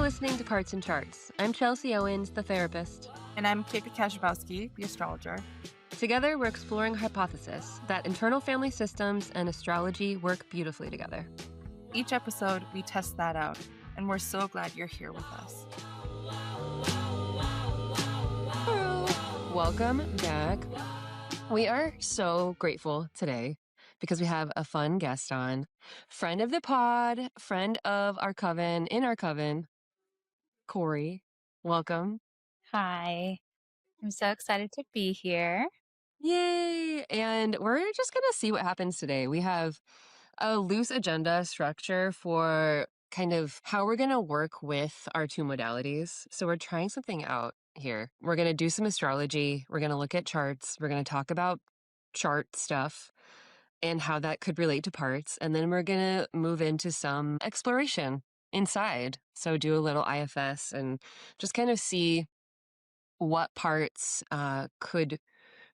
listening to Parts and Charts. I'm Chelsea Owens, the therapist. And I'm Kate Kashbowski, the astrologer. Together, we're exploring a hypothesis that internal family systems and astrology work beautifully together. Each episode, we test that out, and we're so glad you're here with us. Welcome back. We are so grateful today because we have a fun guest on. Friend of the pod, friend of our coven, in our coven, Cory. Welcome. Hi. I'm so excited to be here. Yay! And we're just going to see what happens today. We have a loose agenda structure for kind of how we're going to work with our two modalities. So we're trying something out here. We're going to do some astrology. We're going to look at charts. We're going to talk about chart stuff and how that could relate to parts. And then we're going to move into some exploration inside. So do a little IFS and just kind of see what parts could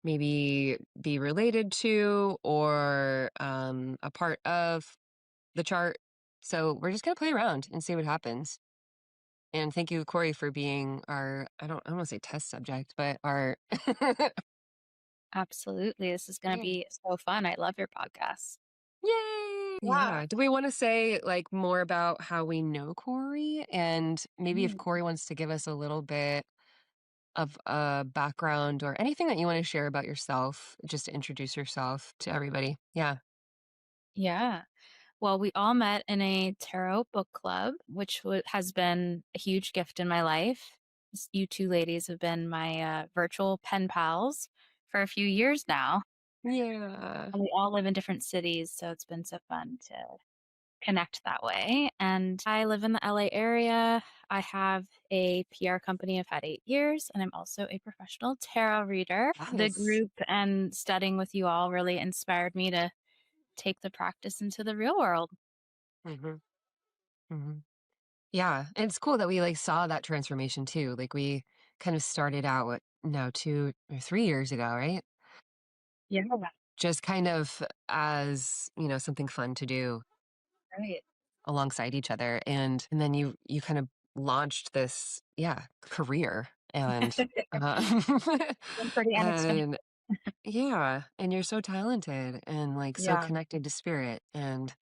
maybe be related to or a part of the chart. So we're just going to play around and see what happens. And thank you, Cory, for being our, I don't want to say test subject, but our... Absolutely. This is going to be so fun. I love your podcast. Yay! Yeah. Do we want to say like more about how we know Cory? And maybe if Cory wants to give us a little bit of a background or anything that you want to share about yourself, just to introduce yourself to everybody. Yeah. Yeah. Well, we all met in a tarot book club, which has been a huge gift in my life. You two ladies have been my virtual pen pals for a few years now. Yeah. And we all live in different cities, so it's been so fun to connect that way. And I live in the LA area. I have a PR company I've had 8 years, and I'm also a professional tarot reader. Yes. The group and studying with you all really inspired me to take the practice into the real world. Mm-hmm. Mm-hmm. Yeah. And it's cool that we like saw that transformation too. Like we kind of started out 2 or 3 years ago, right? Yeah. Just kind of as, something fun to do Right. alongside each other. And then you kind of launched this, career. And, I'm pretty unexpected. and yeah, and you're so talented and like so Yeah. connected to spirit. And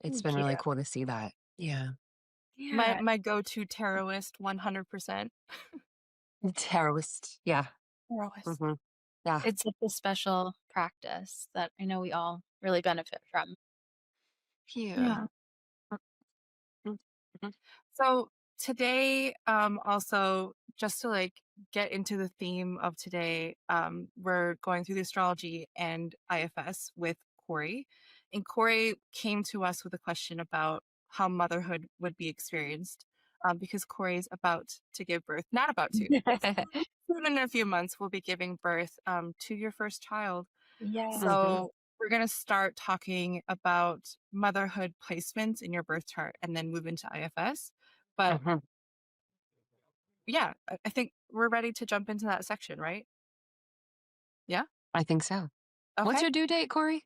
it's Thank been really you. cool to see that. Yeah. Yeah. My go-to tarotist, 100%. Tarotist. Yeah. Tarotist. Mm-hmm. Yeah. It's such a special practice that I know we all really benefit from. Yeah. Mm-hmm. So today, also just to like get into the theme of today, we're going through the astrology and IFS with Cory. And Cory came to us with a question about how motherhood would be experienced, because Cory's about to give birth, not about to, soon in a few months, we'll be giving birth to your first child. Yeah. So we're going to start talking about motherhood placements in your birth chart and then move into IFS. But Mhm. yeah, I think we're ready to jump into that section, right? Yeah? I think so. Okay. What's your due date, Cory?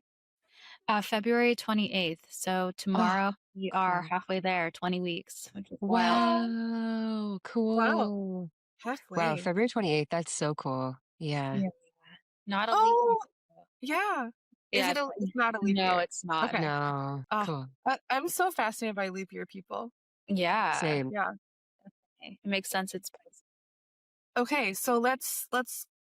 February 28th. So tomorrow we are cool. halfway there, 20 weeks, which is wild. Wow. Cool. Wow. Halfway. Wow. February 28th. That's so cool. Yeah. Yeah. Not a Oh, leap. yeah. Yeah, It's not a leap year? No, it's not. Okay. No. Cool. I'm so fascinated by leap year people. Yeah. Same. Yeah. It makes sense. It's Okay, so let's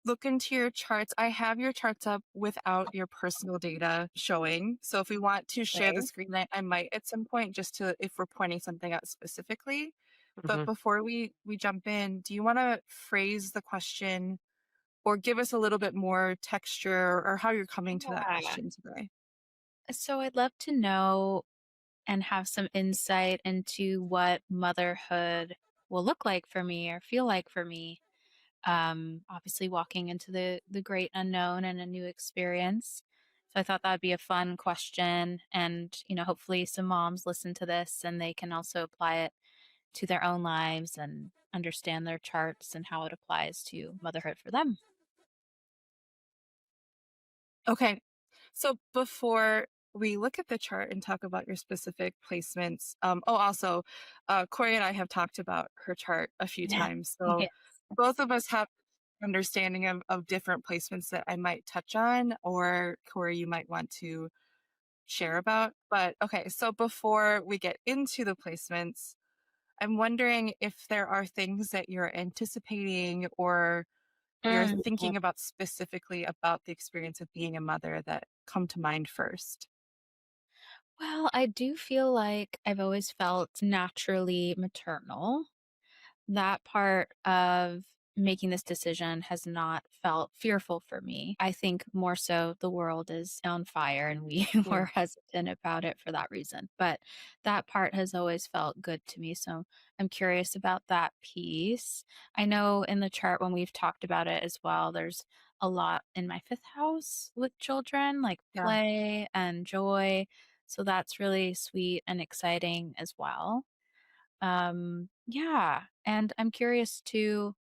look into your charts. I have your charts up without your personal data showing. So if we want to share the Okay. screen, I might at some point just to if we're pointing something out specifically. But Mhm. before we jump in, do you want to phrase the question or give us a little bit more texture or how you're coming to that Yeah. question today? So I'd love to know and have some insight into what motherhood will look like for me or feel like for me. Obviously walking into the great unknown and a new experience. So I thought that'd be a fun question. And, hopefully some moms listen to this and they can also apply it to their own lives and understand their charts and how it applies to motherhood for them. Okay. So before we look at the chart and talk about your specific placements, also, Cory and I have talked about her chart a few times. So Yes. both of us have understanding of different placements that I might touch on, or Cory, you might want to share about. But okay, so before we get into the placements, I'm wondering if there are things that you're anticipating or you're Mm. thinking about specifically about the experience of being a mother that come to mind first. Well, I do feel like I've always felt naturally maternal. That part of making this decision has not felt fearful for me. I think more so the world is on fire and we Yeah. were hesitant about it for that reason. But that part has always felt good to me. So I'm curious about that piece. I know in the chart when we've talked about it as well, there's a lot in my fifth house with children, like Yeah. play and joy. So that's really sweet and exciting as well. Yeah. And I'm curious to,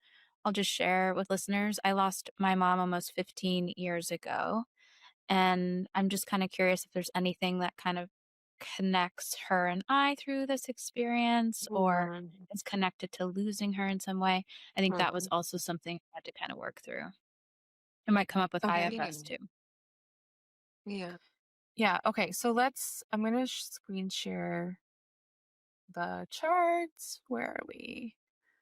I'll just share with listeners. I lost my mom almost 15 years ago. And I'm just kind of curious if there's anything that kind of connects her and I through this experience or Mhm. is connected to losing her in some way. I think that was Mhm. also something I had to kind of work through. It might come up with Okay. Yeah. IFS too. Yeah. Yeah. Okay. So I'm going to screen share the charts. Where are we?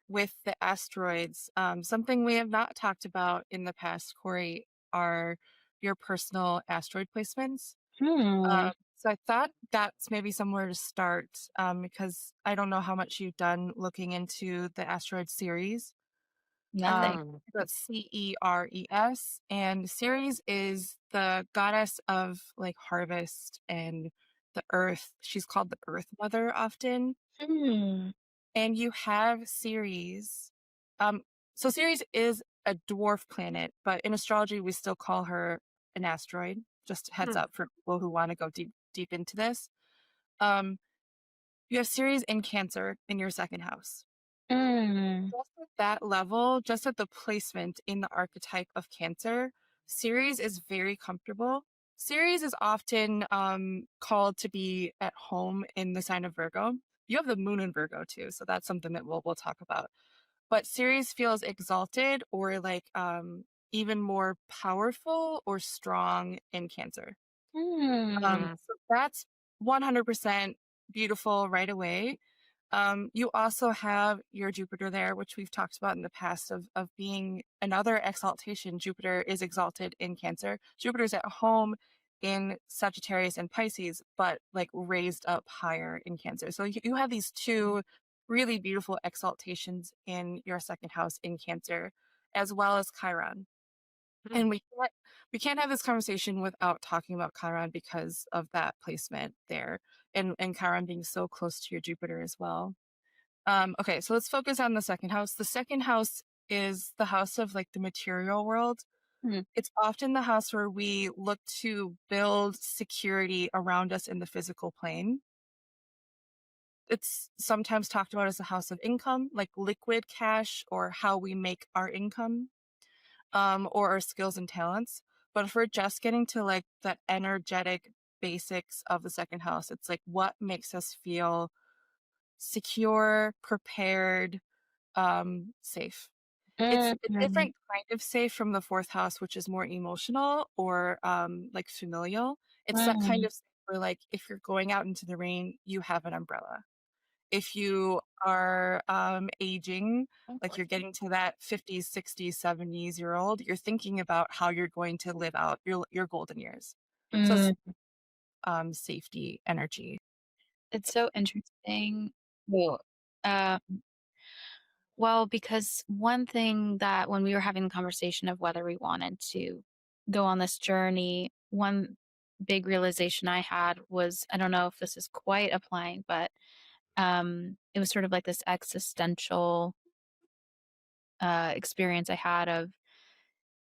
With the asteroids. Something we have not talked about in the past, Cory, are your personal asteroid placements. Hmm. So I thought that's maybe somewhere to start, because I don't know how much you've done looking into the asteroid series. Nothing. Um, Mm. that's Ceres, and Ceres is the goddess of like harvest and the earth. She's called the Earth Mother often, Hmm. and you have Ceres. Um, so Ceres is a dwarf planet, but in astrology we still call her an asteroid. Just heads Mm. up for people who want to go deep into this. Um, you have Ceres in Cancer in your second house. Hmm. Just at that level, just at the placement in the archetype of Cancer, Ceres is very comfortable. Ceres is often called to be at home in the sign of Virgo. You have the moon in Virgo too, so that's something that we'll talk about. But Ceres feels exalted or like even more powerful or strong in Cancer. Hmm. Mm. So that's 100% beautiful right away. You also have your Jupiter there, which we've talked about in the past of being another exaltation. Jupiter is exalted in Cancer. Jupiter's at home in Sagittarius and Pisces, but like raised up higher in Cancer. So you have these two really beautiful exaltations in your second house in Cancer, as well as Chiron. Mm. And we can't have this conversation without talking about Chiron because of that placement there, and Chiron being so close to your Jupiter as well. Okay, so let's focus on the second house. The second house is the house of like the material world. Hmm. It's often the house where we look to build security around us in the physical plane. It's sometimes talked about as a house of income, like liquid cash or how we make our income, or our skills and talents. But if we're just getting to like the energetic basics of the second house, it's like what makes us feel secure, prepared, safe. It's a Hmm. different kind of safe from the fourth house, which is more emotional or like familial. It's that kind Hmm. of safe where like if you're going out into the rain, you have an umbrella. If you are aging, like you're getting to that 50s, 60s, 70s year old, you're thinking about how you're going to live out your golden years. So it's Hmm. safety energy. It's so interesting. Well, um, well, because one thing that when we were having the conversation of whether we wanted to go on this journey, one big realization I had was I don't know if this is quite applying, but it was sort of like this existential experience I had of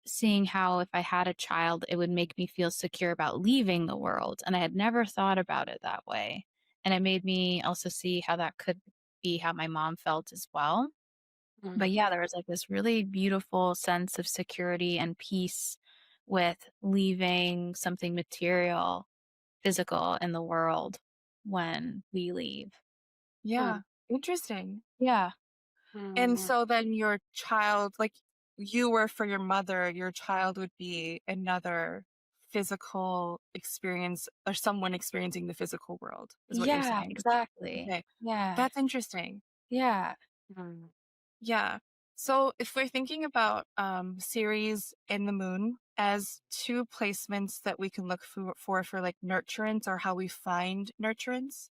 seeing how if I had a child, it would make me feel secure about leaving the world. And I had never thought about it that way. And it made me also see how that could be how my mom felt as well. Mm. But yeah, there was like this really beautiful sense of security and peace with leaving something material. physical in the world when we leave. Yeah. Interesting. Yeah. And so then your child, like you were for your mother, your child would be another physical experience or someone experiencing the physical world, is what you're Yeah, saying. exactly. Okay. Yeah. That's interesting. Yeah. Yeah. So if we're thinking about Ceres and the Moon as two placements that we can look for like nurturance or how we find nurturance,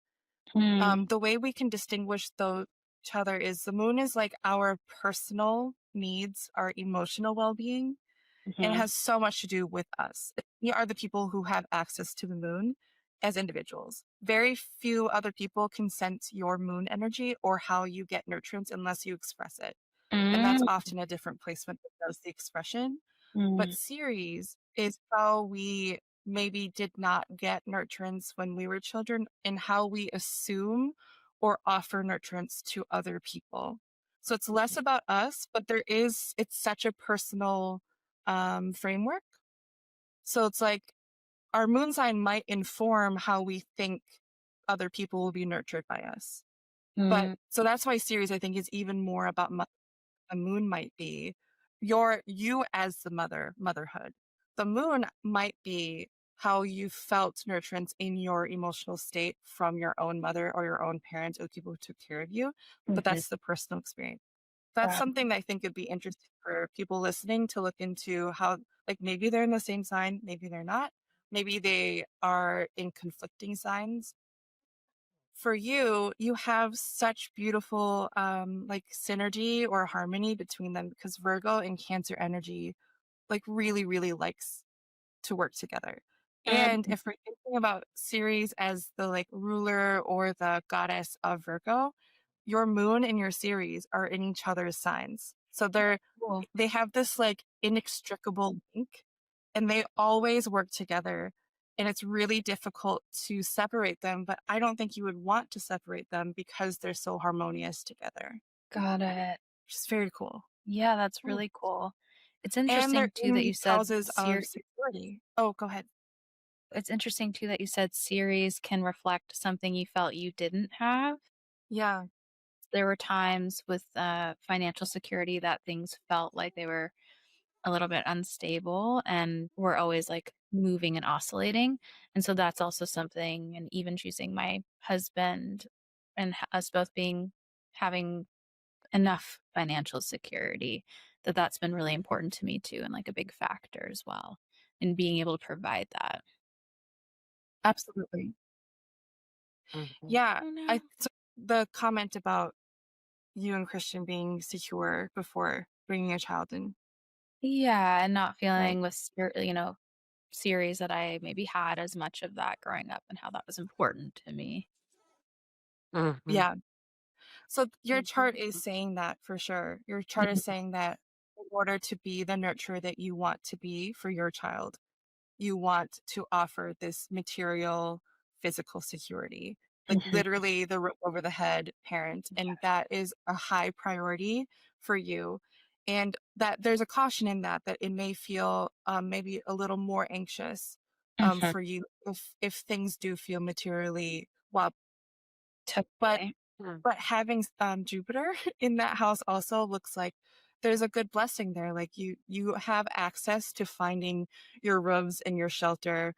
Mm, the way we can distinguish those each other is the Moon is like our personal needs, our emotional well-being, and it mhm, has so much to do with us. We are the people who have access to the Moon as individuals. Very few other people can sense your Moon energy or how you get nurturance unless you express it. And that's mm, often a different placement that does the expression. But mm, Ceres is how we maybe did not get nurturance when we were children and how we assume or offer nurturance to other people. So it's less about us, but it's such a personal framework. So it's like our moon sign might inform how we think other people will be nurtured by us. But mm, so that's why Ceres, I think, is even more about the moon might be you as the motherhood. The moon might be how you felt nurturance in your emotional state from your own mother or your own parents or people who took care of you, but mhm. that's the personal experience. That's Got something that I think would be interesting for people listening to look into how, like, maybe they're in the same sign, maybe they're not, maybe they are in conflicting signs. For you, you have such beautiful like synergy or harmony between them because Virgo and Cancer energy like really, really likes to work together. And mm, if we're thinking about Ceres as the like ruler or the goddess of Virgo, your moon and your Ceres are in each other's signs. So cool. they have this like inextricable link and they always work together. And it's really difficult to separate them, but I don't think you would want to separate them because they're so harmonious together, Got it. which is very cool. Yeah, that's Mm. really cool. It's And they're interesting too in that you the said houses of security. Oh, go ahead. it's interesting too that you said series can reflect something you felt you didn't have. Yeah. There were times with financial security that things felt like they were a little bit unstable and were always like moving and oscillating. And so that's also something, and even choosing my husband and us both being having enough financial security, that's been really important to me too, and like a big factor as well in being able to provide that. Absolutely. Yeah. Oh no. So the comment about you and Christian being secure before bringing a child in, Yeah, and not right? feeling with series that I maybe had as much of that growing up and how that was important to me. Yeah. So your chart is saying that for sure. Your chart is Mhm, saying that in order to be the nurturer that you want to be for your child, you want to offer this material, physical security, like mhm. literally the roof over the head parent. And that is a high priority for you. And that there's a caution in that, that it may feel maybe a little more anxious Mhm. for you if things do feel materially well, but Totally. having Jupiter in that house also looks like there's a good blessing there. Like you have access to finding your roofs and your shelter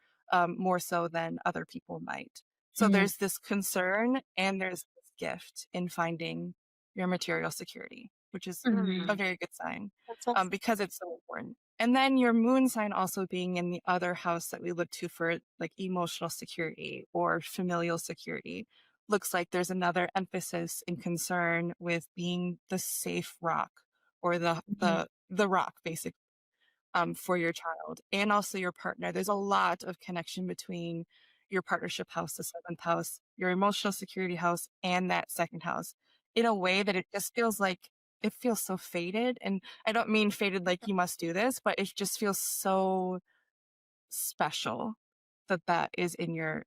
more so than other people might. So Mm, there's this concern and there's this gift in finding your material security, which is a mhm. very good sign That's awesome. because it's so important. And then your moon sign also being in the other house that we look to for like emotional security or familial security looks like there's another emphasis and concern with being the safe rock or Mhm, the rock basically for your child and also your partner. There's a lot of connection between your partnership house, the seventh house, your emotional security house, and that second house in a way that it just feels like it feels so faded. And I don't mean faded like you must do this, but it just feels so special that that is in your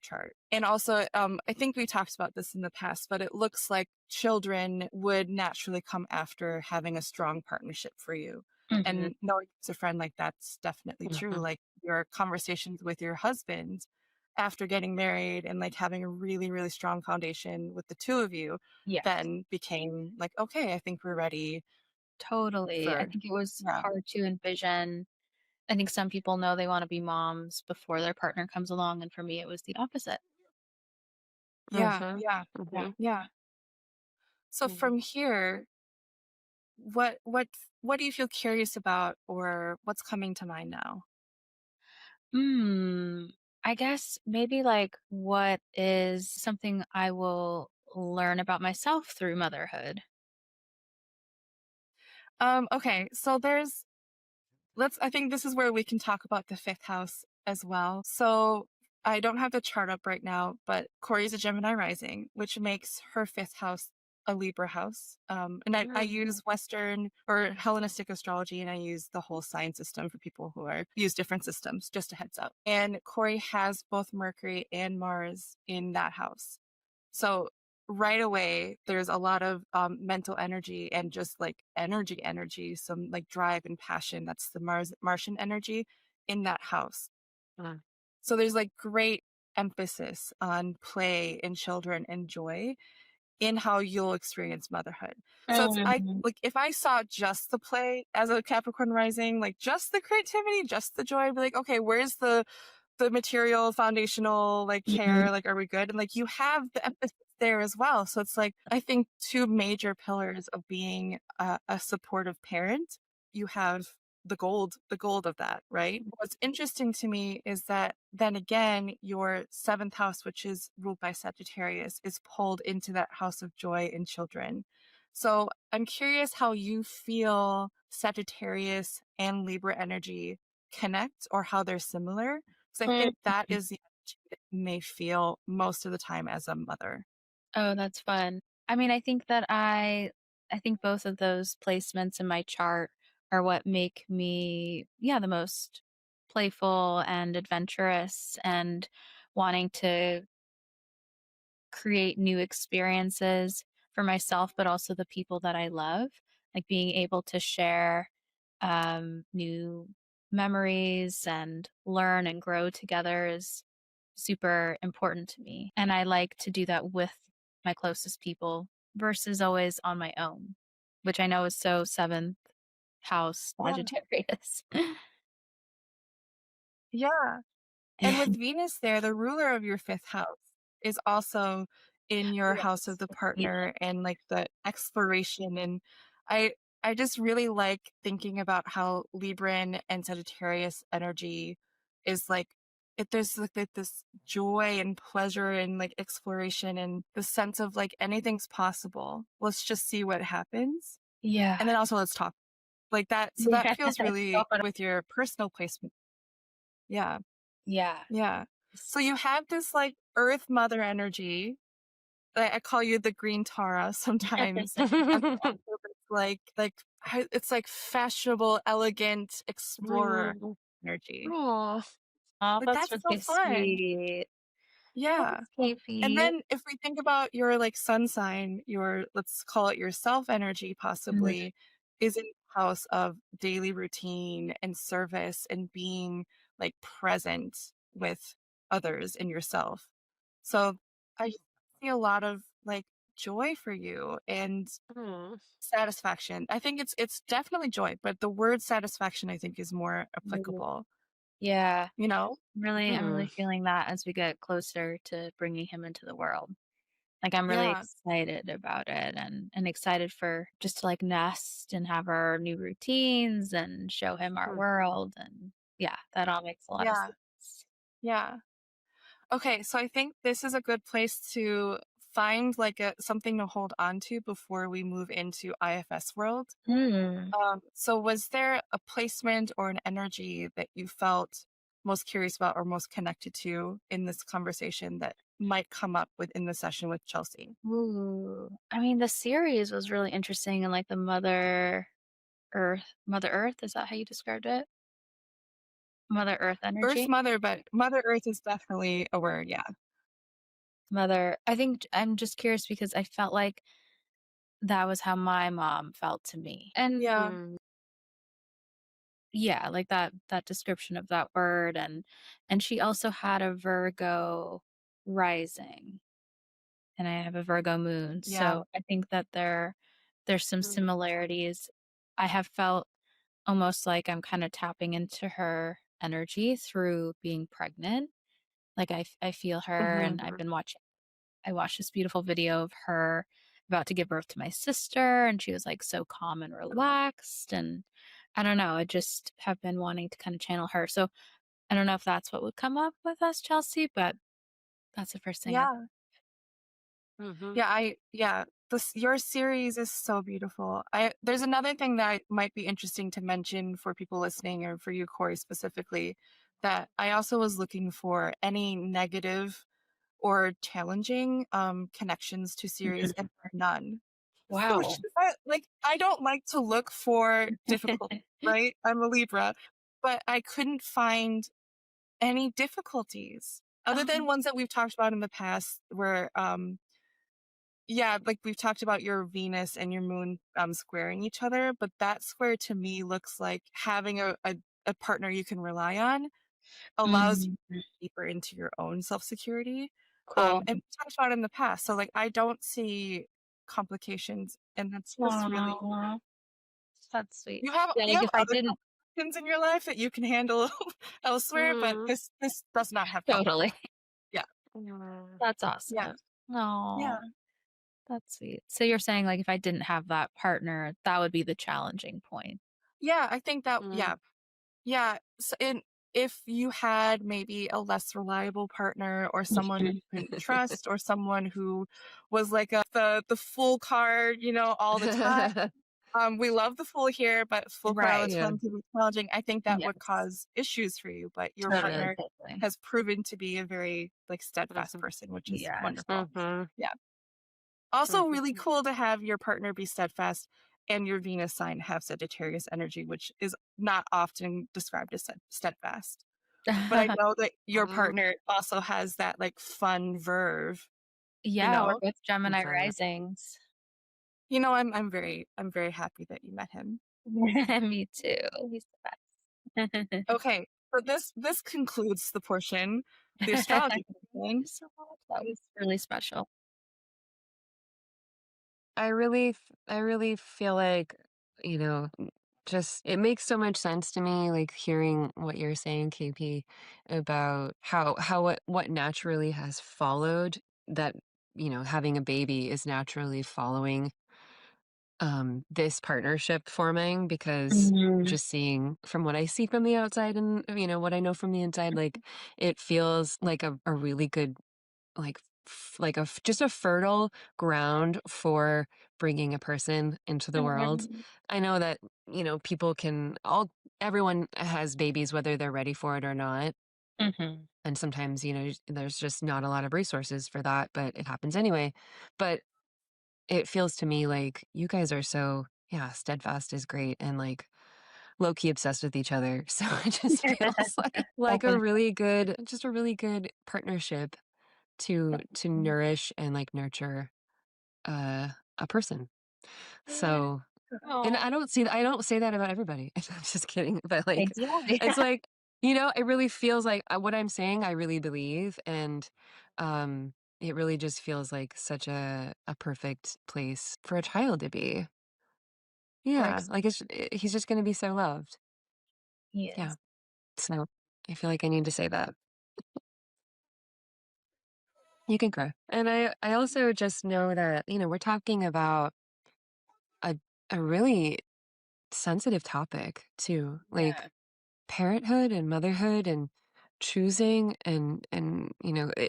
chart. And also, I think we talked about this in the past, but it looks like children would naturally come after having a strong partnership for you. mhm. And knowing as a friend, like that's definitely true. Like your conversations with your husband after getting married and like having a really, really strong foundation with the two of you, Yes, then became like, okay, I think we're ready totally. I for, think it was yeah. hard to envision. I think some people know they want to be moms before their partner comes along, and for me, it was the opposite. Yeah, Mhm, yeah, mhm, yeah. So mhm. from here, what do you feel curious about or what's coming to mind now? Hmm. I guess maybe like what is something I will learn about myself through motherhood? Okay, so I think this is where we can talk about the fifth house as well. So I don't have the chart up right now, but Corey's a Gemini rising, which makes her fifth house a Libra house. And I use Western or Hellenistic astrology, and I use the whole sign system for people who use different systems, just a heads up. And Corey has both Mercury and Mars in that house. So right away, there's a lot of mental energy and just like energy, some like drive and passion. That's the Martian energy in that house. Mm, So there's like great emphasis on play and children and joy in how you'll experience motherhood. So it's I Mhm. like if I saw just the play as a Capricorn rising, like just the creativity, just the joy, I'd be like, okay, where's the material foundational like Mhm. care, like are we good, and like you have the emphasis there as well. So it's like I think two major pillars of being a supportive parent. You have the gold of that, right? What's interesting to me is that then again your seventh house, which is ruled by Sagittarius, is pulled into that house of joy and children. So I'm curious how you feel Sagittarius and Libra energy connect or how they're similar, because I think that Mhm. is the energy that you may feel most of the time as a mother. Oh, that's fun. I mean, I think both of those placements in my chart are what make me, yeah, the most playful and adventurous and wanting to create new experiences for myself, but also the people that I love. Like being able to share new memories and learn and grow together is super important to me. And I like to do that with my closest people versus always on my own, which I know is so seventh house Yeah. Sagittarius. Yeah. And with Venus there, the ruler of your fifth house is also in your house of Yes. the Yeah. partner and like the exploration. And I I just really like thinking about how Libran and Sagittarius energy is like there's like this joy and pleasure and like exploration and the sense of like anything's possible. Let's just see what happens. Yeah. And then also let's talk. Like that. So that Yeah. feels really with your personal placement. Yeah. Yeah. Yeah. So you have this like earth mother energy. I call you the green Tara sometimes. And then also this it's like fashionable, elegant explorer mm. energy. Aw. Oh, Like that's that's so really fun. sweet. Yeah. Thanks, And Kafie. then if we think about your like sun sign, your let's call it your self energy Mhm. possibly is in the house of daily routine and service and being like present with others and yourself. So I just see a lot of like joy for you and Mm. satisfaction. I think it's definitely joy, but the word satisfaction I think is more Mhm. applicable, Yeah. you know? I'm Mm. really feeling that as we get closer to bringing him into the world. Like, I'm really Yeah. excited about it and excited for just to, like, nest and have our new routines and show him our Mm. world, and yeah, that all makes a lot of Yeah. sense. Yeah. Okay, so I think this is a good place to find like something to hold on to before we move into IFS world. Hmm. So was there a placement or an energy that you felt most curious about or most connected to in this conversation that might come up within the session with Chelsea? Ooh. I mean, the series was really interesting and, like, the Mother Earth, is that how you described it? Mother Earth Earth energy? Mother, but Mother Earth is definitely a word. Yeah. I think I'm just curious because I felt like that was how my mom felt to me. And Yeah. Mm. yeah, like that description of that word, and she also had a Virgo rising, and I have a Virgo moon, Yeah. so I think that there's some Mm. similarities. I have felt almost like I'm kinda tapping into her energy through being pregnant. Like, I feel her, Hmm. and I watched this beautiful video of her about to give birth to my sister, and she was, like, so calm and relaxed, and I don't know, I just have been wanting to kinda channel her, so I don't know if that's what would come up with us, Chelsea, but that's the first thing I Yeah. Mhm. Yeah, this your series is so beautiful. I There's another thing that might be interesting to mention for people listening or for you, Corey, specifically, that I also was looking for any negative or challenging connections to series, Mhm. and there are none. Which Wow. I don't like to look for difficult, right? I'm a Libra, but I couldn't find any difficulties other than Um, ones that we've talked about in the past where yeah, like we've talked about your Venus and your moon squaring each other, but that square to me looks like having a partner you can rely on allows you mm, deeper into your own self-security. cool. And we talked about it in the past. So like I don't see complications, and that's just really Aw, that's sweet. you have Yeah, you like, have if I other didn't complications in your life that you can handle elsewhere, but Mm. this does not have totally. complications. Yeah. Yeah. That's Yeah. awesome. Yeah. No, that's sweet. So you're saying, like, if I didn't have that partner, that would be the challenging point? Yeah, I think that Mm. yeah. Yeah, and if you had maybe a less reliable partner or someone Mhm. you couldn't trust or someone who was like the full card, all the time. We love the fool here, but full card all the Right. Yeah. time can be challenging. I think that would Yes. cause issues for you, but your Totally, partner totally. has proven to be a very like steadfast Mhm. person, which is Yes. wonderful. Mhm. Yeah. Also really Mhm. cool to have your partner be steadfast and your Venus sign have Sagittarius energy, which is not often described as steadfast. But I know that your Mm. partner also has that like fun verve, you Yeah, we're know? both Gemini That's right. risings. I'm very happy that you met him. Me too. He's the best. Okay, so this concludes the portion, the Thank astrology you portion. so much. That was really special. I really feel like, just it makes so much sense to me, like hearing what you're saying, KP, about how what naturally has followed that, having a baby is naturally following this partnership forming because Mhm. just seeing from what I see from the outside and what I know from the inside, like it feels like a really good like just a fertile ground for bringing a person into the world. Mhm. I know that, people can all everyone has babies whether they're ready for it or not. Mhm. And sometimes, there's just not a lot of resources for that, but it happens anyway. But it feels to me like you guys are so, yeah, steadfast is great and like low key obsessed with each other. So it just feels like a Definitely. really good, just a really good partnership to nourish and like nurture uh, a person. Yeah. So, and Oh, I don't say that about everybody. I'm just kidding. But like, exactly. it's like, it really feels like what I'm saying, I really believe. And um, it really just feels like such a perfect place for a child to be. We're Yeah. excited. Like he's just going to be so loved. Yeah. Yes. So I feel like I need to say that. You can cry. And I also just know that, we're talking about a, a really sensitive topic too, like Yeah. parenthood and motherhood and choosing and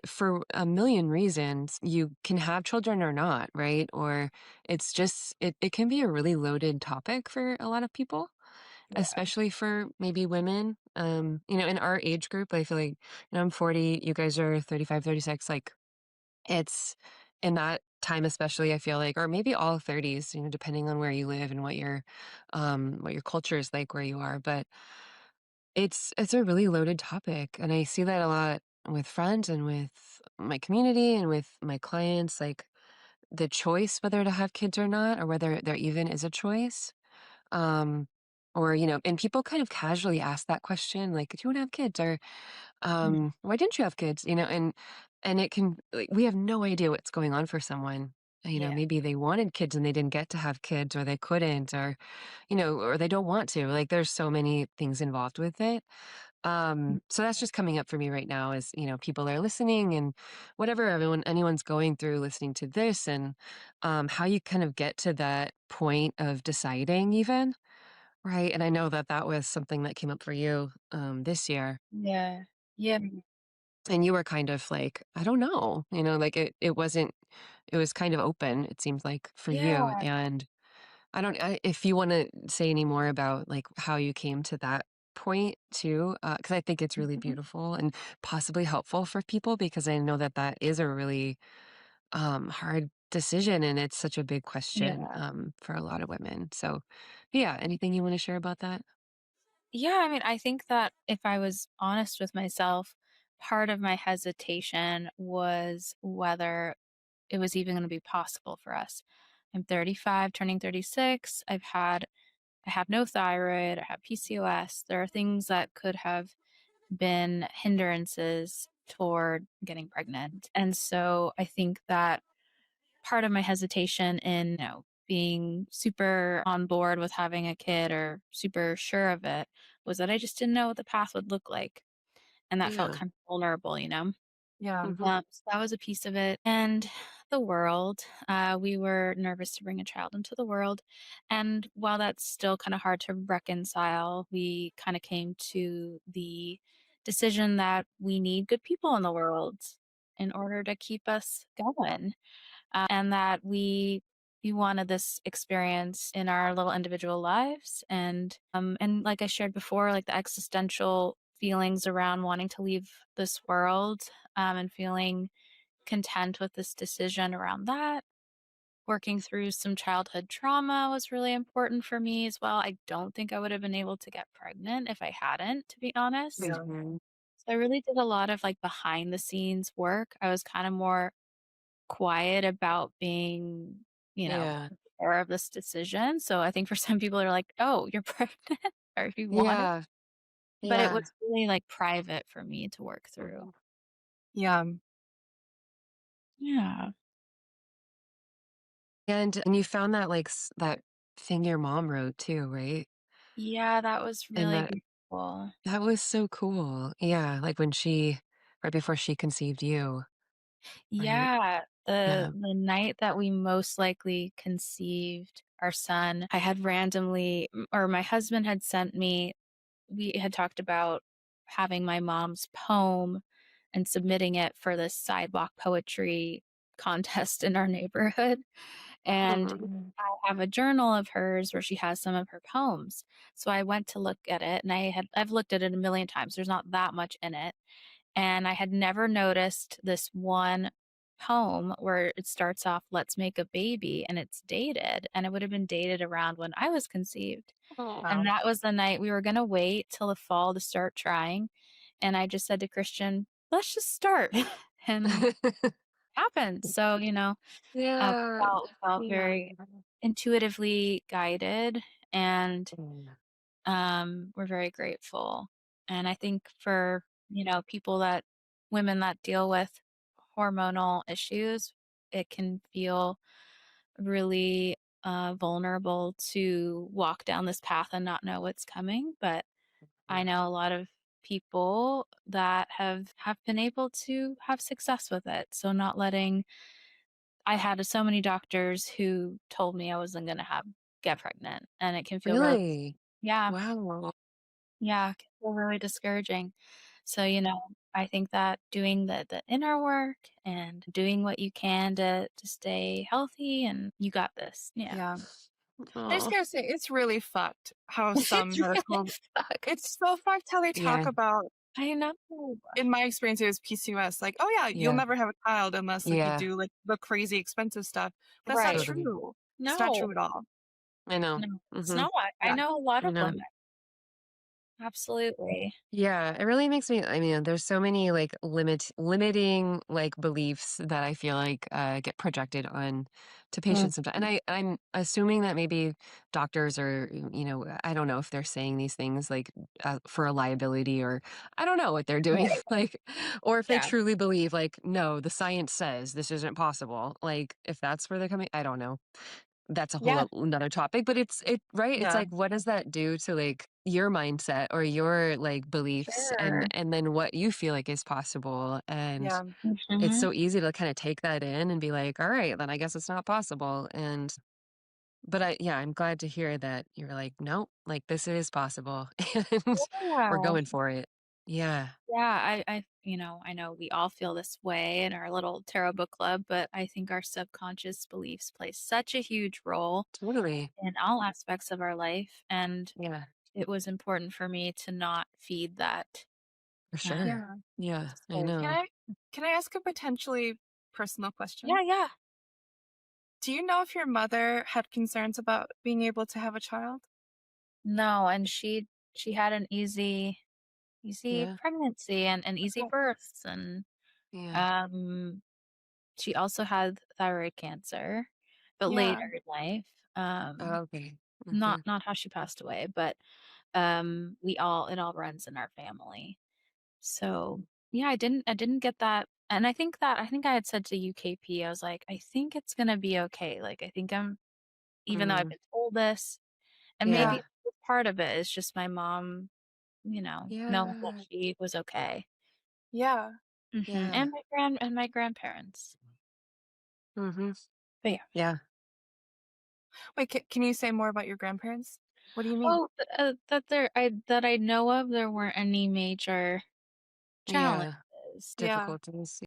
for a million reasons you can have children or not, right? Or it's just it can be a really loaded topic for a lot of people, Yeah. especially for maybe women. In our age group, I feel like, I'm 40, you guys are 35, 36. Like it's in that time especially, I feel like, or maybe all 30s, depending on where you live and what your culture is like where you are. But it's a really loaded topic. And I see that a lot with friends and with my community and with my clients, like the choice whether to have kids or not, or whether there even is a choice. Um, or, and people kind of casually ask that question, like, "Do you wanna have kids?" Or, Mhm. "Why didn't you have kids?" And it can like, we have no idea what's going on for someone. Yeah. Maybe they wanted kids and they didn't get to have kids, or they couldn't, or they don't want to. Like, there's so many things involved with it. So that's just coming up for me right now is, people are listening and whatever anyone's going through listening to this, and how you kind of get to that point of deciding even, right? And I know that that was something that came up for you this year. Yeah. Yeah. And you were kind of like, I don't know, like it wasn't, it was kind of open, it seems like for you. Yeah. And if you want to say any more about like how you came to that point too, because I think it's really Mhm. beautiful and possibly helpful for people, because I know that that is a really hard decision, and it's such a big question Yeah. for a lot of women. So, yeah, anything you want to share about that? Yeah, I mean, I think that if I was honest with myself, part of my hesitation was whether it was even going to be possible for us. I'm 35, turning 36. I have no thyroid. I have PCOS. There are things that could have been hindrances toward getting pregnant. And so I think that part of my hesitation in, being super on board with having a kid or super sure of it was that I just didn't know what the path would look like. And that felt Yeah. kind of vulnerable, Yeah. Hmm. So that was a piece of it. And the world, we were nervous to bring a child into the world. And while that's still kind of hard to reconcile, we kind of came to the decision that we need good people in the world in order to keep us going, and that we wanted this experience in our little individual lives, and like I shared before, like the existential feelings around wanting to leave this world, and feeling content with this decision around that. Working through some childhood trauma was really important for me as well. I don't think I would have been able to get pregnant if I hadn't, to be honest. Yeah. Hmm. So I really did a lot of like behind the scenes work. I was kind of more quiet about being, Yeah. aware of this decision. So I think for some people are like, "Oh, you're pregnant," or if you want it. Yeah. But it Yeah. was really like private for me to work through. Yeah. Yeah. And you found that like that thing your mom wrote too, right? Yeah, that was And really beautiful. that was so cool. Yeah, like when she right before she conceived you, right? Yeah, the Yeah. the night that we most likely conceived our son, I had randomly or my husband had sent me we had talked about having my mom's poem and submitting it for this sidewalk poetry contest in our neighborhood. And Mhm. I have a journal of hers where she has some of her poems. So I went to look at it and I've looked at it a million times. There's not that much in it. And I had never noticed this one poem where it starts off, "Let's make a baby," and it's dated. And it would have been dated around when I was conceived. Oh. And Wow. that was the night we were gonna wait till the fall to start trying, and I just said to Christian, "Let's just start." And happened. So, Yeah. felt Yeah. very intuitively guided, and, Mm. we're very grateful. And I think for, people that women that deal with hormonal issues, it can feel really, vulnerable to walk down this path and not know what's coming, but I know a lot of people that have been able to have success with it. So not letting I had so many doctors who told me I wasn't going to have get pregnant, and it can feel really Really? yeah, Wow. yeah, it can feel really discouraging. So, I think that doing the inner work and doing what you can to stay healthy, and you got this. Yeah. Yeah. I just Oh. gotta say, it's really fucked how It's some really medical fucked. it's so fucked how they talk Yeah. about I know. in my experience, it was PCOS, like, "Oh, yeah, you'll Yeah. never have a child unless, like, you Yeah. do, like, the crazy expensive stuff." That's not Right. Totally. true. It's not No, true at all. I know. no, it's Mhm. not. I Yeah. know a lot I of know. women. Absolutely. Yeah, it really makes me I mean, there's so many, like, limiting, like, beliefs that I feel like, get projected on to Mm. patients sometimes, and I'm assuming that maybe doctors are, I don't know if they're saying these things, like, for a liability or I don't know what they're doing, Right. like, or if they Yeah. truly believe, like, "No, the science says this isn't possible." Like, if that's where they're coming I don't know. That's a whole Yeah. another topic, but right? It's Yeah. like, what does that do to, like, your mindset or your, like, beliefs Sure. and then what you feel like is possible, and Yeah. it's Mhm. so easy to kinda take that in and be like, "Alright, then I guess it's not possible," and but I'm glad to hear that you're like, "Nope, like, this is possible, and we're Yeah. going for it." Yeah, Yeah, I know we all feel this way in our little tarot book club, but I think our subconscious beliefs play such a huge role totally. in all aspects of our life, and Yeah, it was important for me to not feed that. for sure. Yeah. Yeah, I So Can know. I can I ask a potentially personal question? yeah, yeah. Do you know if your mother had concerns about being able to have a child? No, and she had an easy Yeah, pregnancy and easy Okay. births, and yeah. um she also had thyroid cancer, but Yeah. later in life. Okay. Not Mhm. not how she passed away, but it all runs in our family. So, yeah, I didn't get that, and I think I had said to UKP, I was like, "I think it's gonna be okay." Like, I think I'm even though I've Mm, been told this, and Yeah. maybe yeah. part of it is just my mom, knowing that Yeah, she was okay. Yeah. Mhm, yeah. and my grandparents. Mhm. But yeah. Yeah, Wait, can you say more about your grandparents? What do you mean? Oh, that I know of, there weren't any major yeah. challenges. Yeah. Difficulties.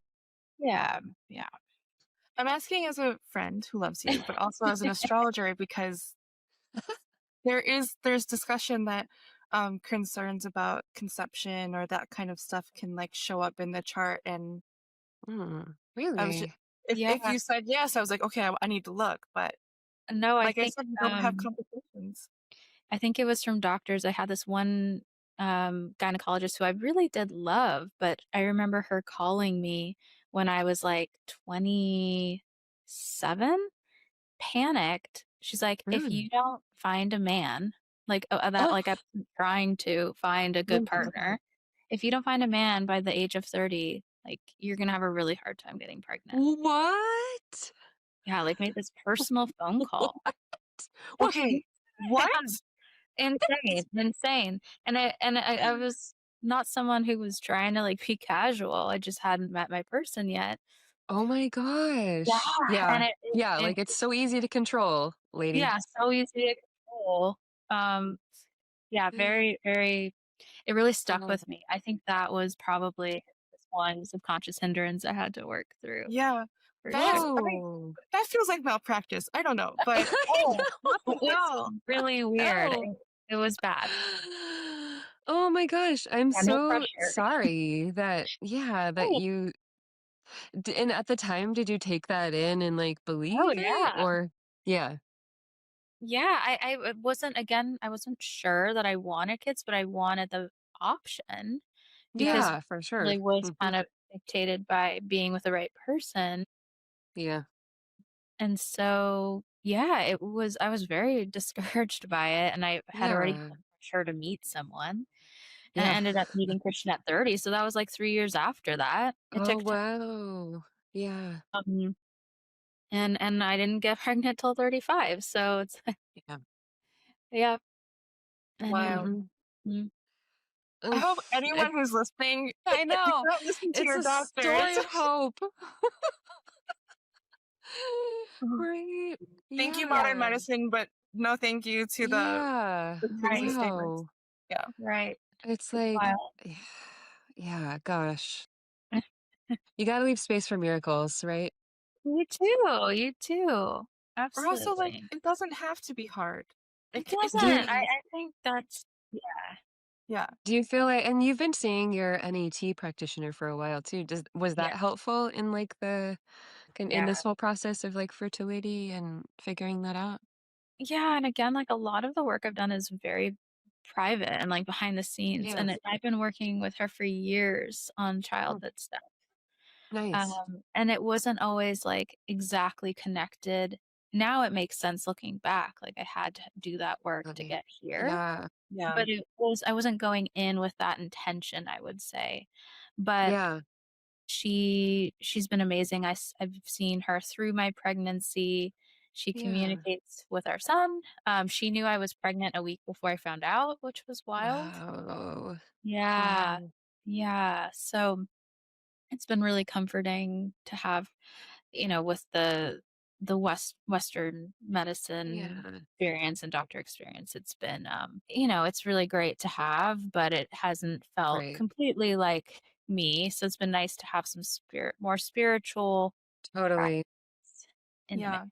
Yeah, yeah. I'm asking as a friend who loves you, but also as an astrologer because there's discussion that concerns about conception or that kind of stuff can like show up in the chart and I was just Really? if Yeah. you said yes, I was like, okay, I need to look, but No, like I said, you don't have complications. I think it was from doctors. I had this one, gynecologist who I really did love, but I remember her calling me when I was, like, 27, panicked. She's like, "If Really? you don't find a man," Oh, I'm trying to find a good partner. "If you don't find a man by the age of 30, like, you're gonna have a really hard time getting pregnant." what? Yeah, like, made this personal phone call. What? What? Okay. What? Insane, insane. I was not someone who was trying to, like, be casual, I just hadn't met my person yet. Oh my Yeah, gosh. and Yeah. Yeah, it like, it's so easy to control, lady. yeah, so easy to control. Um, yeah, very, very it really stuck Oh. with me. I think that was probably this one subconscious hindrance I had to work through, Yeah. for sure. I mean, Oh. that feels like malpractice. I don't know, but Oh, it was no. really weird. No. It was bad. Oh my gosh, I'm Yeah, no so pressure. sorry that you and at the time, did you take that in and, like, Oh, believe it? yeah. Or yeah. Yeah, I wasn't again, I wasn't sure that I wanted kids, but I wanted the option because Yeah, for sure. really was Mhm. kind of dictated by being with the right person. Yeah. And so, yeah, I was very discouraged by it, and I had already Yeah. put pressure to meet someone, and I Yeah. ended up meeting Christian at 30, so that was like 3 years after that. It Oh, took time, wow. Yeah. and I didn't get pregnant till 35, so it's Yeah. yeah, and it Wow. Mhm. mm, I Ugh, hope anyone it who's listening, I do know. not listen to It's your a doctors. story of hope. Right. Thank you, yeah, modern Yeah. medicine, but no thank you to Yeah. the crazy right, statements. Wow. Yeah. right. It's It's like wild. yeah, gosh. You gotta leave space for miracles, right? You too. Or also, like, Absolutely. it doesn't have to be hard. It It Do doesn't. can be you easy. I think that's yeah, Yeah. do you feel like and you've been seeing your NET practitioner for a while too. Does was yeah, that helpful in like in yeah. this whole process of like fertility and figuring that out? Yeah, and again, like, a lot of the work I've done is very private and like behind the scenes. Yeah. And I've been working with her for years on Mm, childhood stuff. nice. And it wasn't always like exactly connected. Now it makes sense looking back. Like I had to do that work to Okay. get here, Yeah. Yeah. but I wasn't going in with that intention, I would say. But Yeah. she's been amazing. I've seen her through my pregnancy. She Yeah. communicates with our son. She knew I was pregnant a week before I found out, which was wild. Wow. Yeah. Wow. Yeah. So it's been really comforting to have, with the Western medicine Yeah. experience and doctor experience. It's been, it's really great to have, but it hasn't felt Right. completely like me. So it's been nice to have some more spiritual practice Totally. in the mix. Yeah.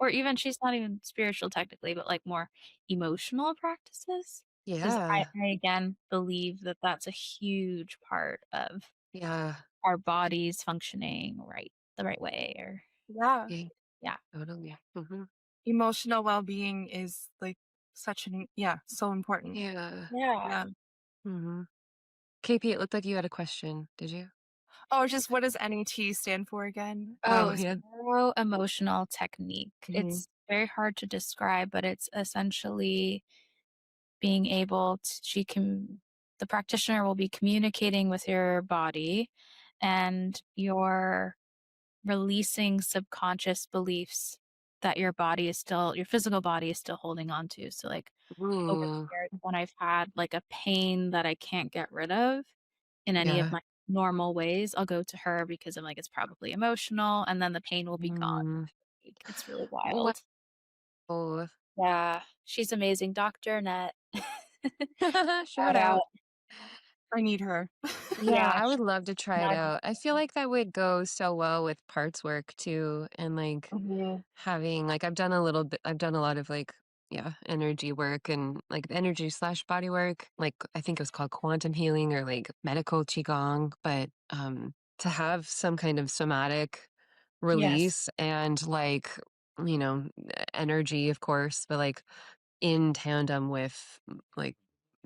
Or even she's not even spiritual technically, but like more emotional practices. Because Yeah. I again believe that that's a huge part of Yeah. our bodies functioning the right way. Or Yeah. Yeah. yeah, Totally. Mhm. Emotional well-being is like such an yeah, so important. Yeah. yeah. Yeah. Mhm. KP, it looked like you had a question. Did you? Oh, just what does NET stand for again? Oh, Oh, yeah. neuro emotional technique. Mhm. It's very hard to describe, but it's essentially being able to, the practitioner will be communicating with your body and you're releasing subconscious beliefs that your physical body is still holding on to. So like over Ooh. the years when I've had like a pain that I can't get rid of in any of Yeah. my normal ways, I'll go to her because I'm like, it's probably emotional, and then the pain will be gone. Mm. It's really wild. Wow. Yeah, she's amazing. Dr. Net. Shout Shout out. out. I need her. Yeah, Yeah, I would she's love to try it magic. out. I feel like that would go so well with parts work too, and like Mhm. having like I've done a lot of like yeah, energy work and like energy slash body work. Like I think it was called quantum healing or like medical qigong, but to have some kind of somatic Yes. release and like you know energy of course, but like in tandem with like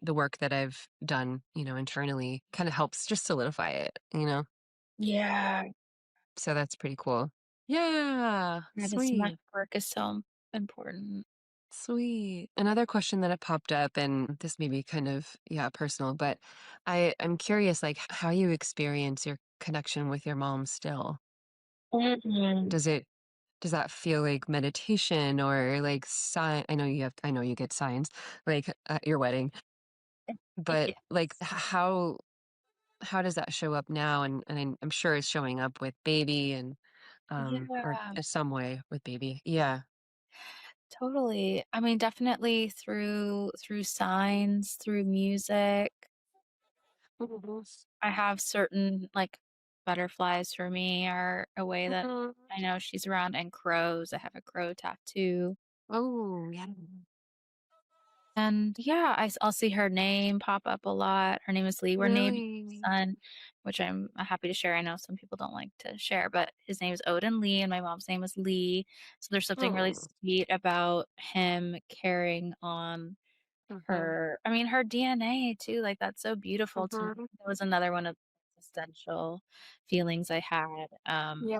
the work that I've done, internally kind of helps just solidify it, Yeah. So that's pretty cool. Yeah, Yeah, the somatic sweet. work is so important. Sweet. Another question that had popped up, and this may be kind of, yeah, personal, but I'm curious, like, how you experience your connection with your mom still. Mhm. Does it, does that feel like meditation or like I know you get signs like at your wedding, but like Yes. how does that show up now? And I'm sure it's showing up with baby and, or Yeah, in some way with baby. Yeah. totally. I mean, definitely through signs, through music. Mhm. I have certain like butterflies for me are a way that Mhm. I know she's around, and crows. I have a crow tattoo. Oh, yeah. And yeah, I'll see her name pop up a lot. Her name is Lee. We're naming Really? our son, which I'm happy to share. I know some people don't like to share, but his name is Odin Lee, and my mom's name is Lee. So there's something really Oh. sweet about him carrying on Mhm. her DNA too. Like that's so beautiful to me. Mhm. That was another one of the existential feelings I had. Yeah.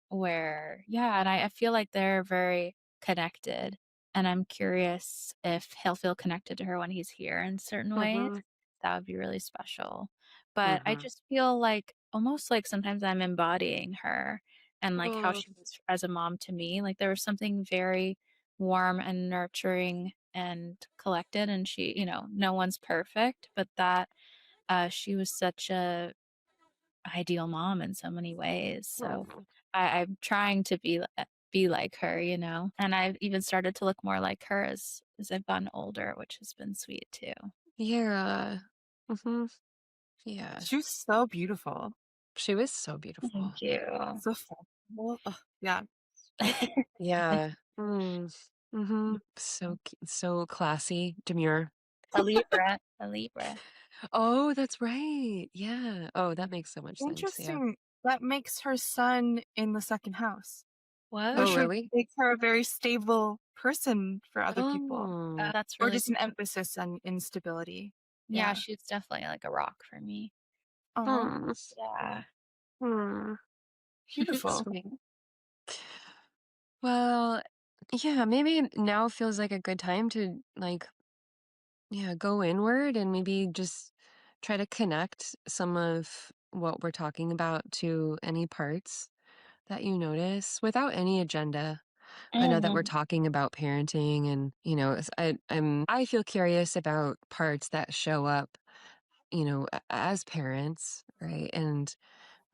Where yeah, and I feel like they're very connected, and I'm curious if he'll feel connected to her when he's here in certain ways. Mhm. That would be really special. But I Mhm. just feel like almost like sometimes I'm embodying her and like how Oh. she was as a mom to me. Like there was something very warm and nurturing and collected, and she, no one's perfect, but that she was such a ideal mom in so many ways. So Oh. I'm trying to be like her, and I've even started to look more like her as I've gotten older, which has been sweet too. Yeah. Mhm. Yeah. She was so beautiful. She was so beautiful. Thank you. So flexible. Ugh, yeah. Yeah. Mm. Mhm. So classy, demure. A Libra, a Libra. Oh, that's right. Yeah. Oh, that makes so much sense. Yeah. Interesting. That makes her son in the second house, What? Oh, which would really? make her a very stable person for other people, Oh. That's or really just an emphasis on instability. yeah, Yeah. she's definitely like a rock for me. Oh, Hmm. Yeah. Hmm. beautiful. Sweet. Well, yeah, maybe now feels like a good time to like, yeah, go inward and maybe just try to connect some of what we're talking about to any parts that you notice without any agenda. I know that we're Mhm. talking about parenting and, I feel curious about parts that show up, as parents, right? And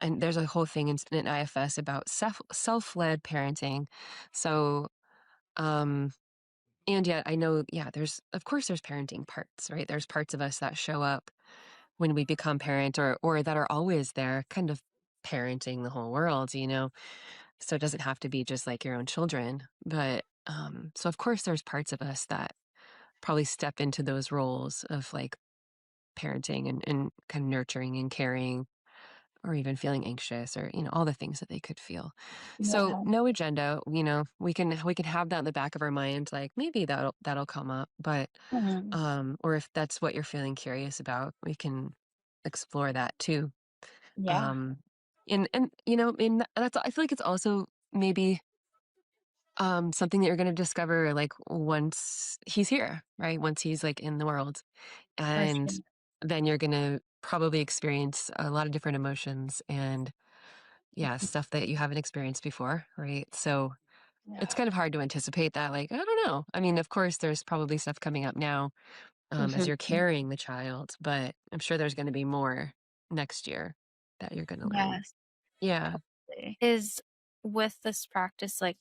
there's a whole thing in IFS about self-led parenting. So, um and yet I know, yeah, there's of course there's parenting parts, right? There's parts of us that show up when we become parent or that are always there, kind of parenting the whole world. So it doesn't have to be just like your own children. But so of course there's parts of us that probably step into those roles of like parenting and kind of nurturing and caring or even feeling anxious or all the things that they could feel. So Yeah. no agenda, we can have that in the back of our mind, like maybe that'll come up, but Mhm. or if that's what you're feeling curious about, we can explore that too. Yeah. um and that's, I feel like it's also maybe something that you're going to discover like once he's here, right? Once he's like in the world, For and sure. then you're going to probably experience a lot of different emotions and yeah, stuff that you haven't experienced before, right? So it's Yeah. kind of hard to anticipate that. Like, I don't know. I mean, of course, there's probably stuff coming up now as you're Mhm. carrying the child, but I'm sure there's going to be more next year that you're going to learn. Yes. Yeah. Is with this practice, like,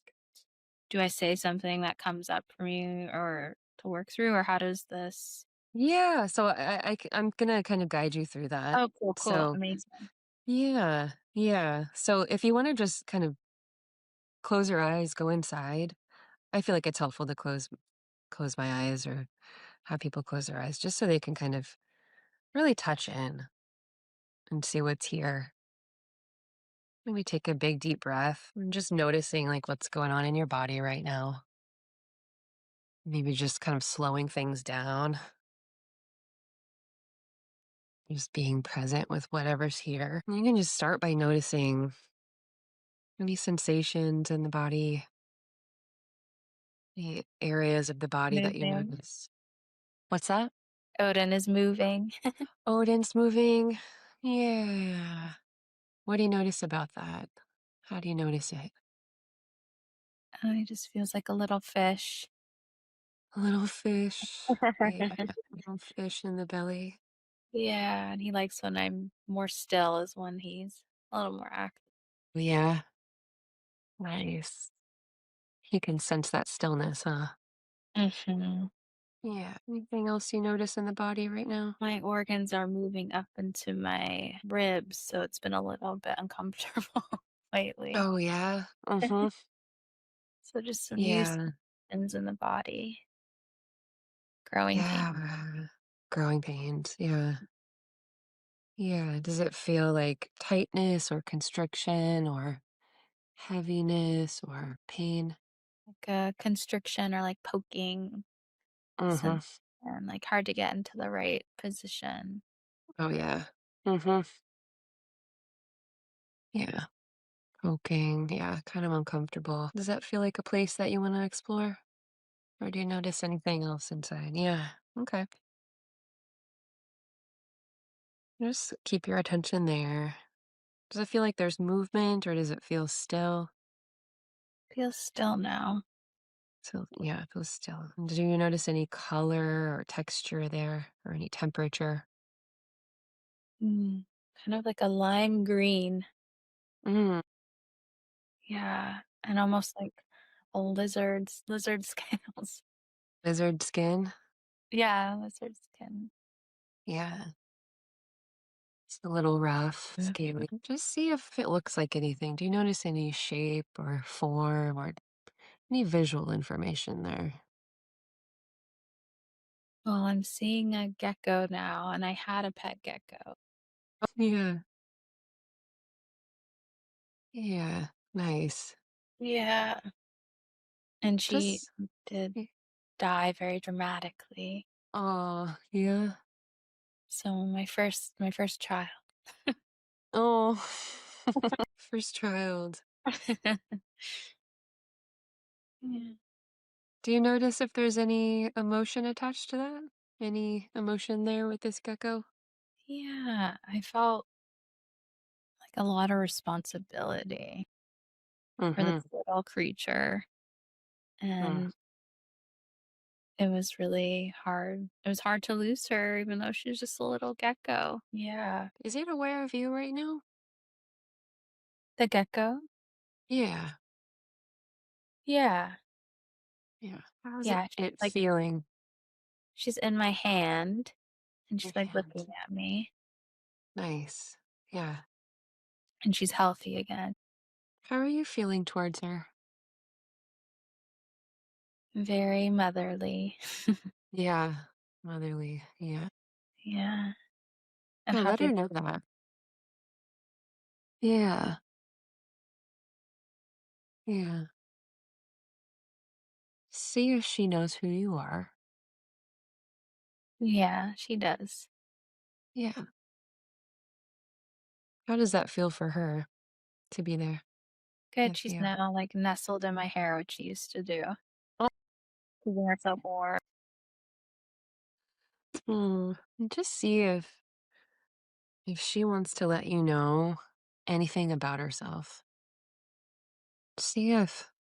do I say something that comes up for me or to work through, or how does this Yeah. So I'm going to kind of guide you through that. Oh, cool, cool, So, amazing. yeah. Yeah. So if you want to just kind of close your eyes, go inside, I feel like it's helpful to close my eyes or have people close their eyes just so they can kind of really touch in and see what's here. Maybe take a big deep breath and just noticing like what's going on in your body right now. Maybe just kind of slowing things down, just being present with whatever's here. You can just start by noticing any sensations in the body, the areas of the body that you Moving. notice. What's that? Odin is moving. Odin's moving. Yeah. What do you notice about that? How do you notice it? Oh, he just feels like a little fish. A little fish. Yeah. Little fish in the belly. Yeah, and he likes when I'm more still is when he's a little more active. Yeah. Nice. You can sense that stillness, huh? Mhm. Yeah. Anything else you notice in the body right now? My organs are moving up into my ribs, so it's been a little bit uncomfortable lately. Oh, yeah. Mm-hmm. So just some new Yeah. sensations in the body, growing pain. Yeah. Growing pains. Yeah. Yeah. Does it feel like tightness or constriction or heaviness or pain? Like a constriction or like poking Mm-hmm. sense and like hard to get into the right position. Oh, yeah. Mm-hmm. Yeah. Poking. Yeah. Kind of uncomfortable. Does that feel like a place that you want to explore? Or do you notice anything else inside? Yeah. Okay. Just keep your attention there. Does it feel like there's movement or does it feel still? Feels still now. So, yeah, it feels still. And do you notice any color or texture there or any temperature? Kind of like a lime green. Mm, Yeah, and almost like a lizard scales. lizard skin? Yeah, lizard skin. Yeah, it's a little rough, scaly. Just see if it looks like anything. Do you notice any shape or form or any visual information there? Well, I'm seeing a gecko now, and I had a pet gecko. Oh, yeah, yeah, nice. Yeah. And she Just, did die very dramatically. oh, yeah. So my first child. Oh, first child. Yeah. Do you notice if there's any emotion attached to that? Any emotion there with this gecko? Yeah, I felt like a lot of responsibility for Mm-hmm. this little creature, Mm. and it was really hard. It was hard to lose her even though she was just a little gecko. Yeah. Is it aware of you right now? The gecko? Yeah. Yeah. Yeah. How's Yeah, she's it like feeling she's in my hand, and in she's, your like, looking hand? at me, Nice. Yeah. and she's healthy again. How are you feeling towards her? Very motherly. Yeah. Motherly. Yeah. Yeah, and Yeah, let her happy. know that. Yeah. Yeah. See if she knows who you are. Yeah, she does. Yeah. How does that feel for her to be there Good, with she's you? now, like, nestled in my hair, which she used to do. Oh. She wants up more. And just see if she wants to let you know anything about herself. See if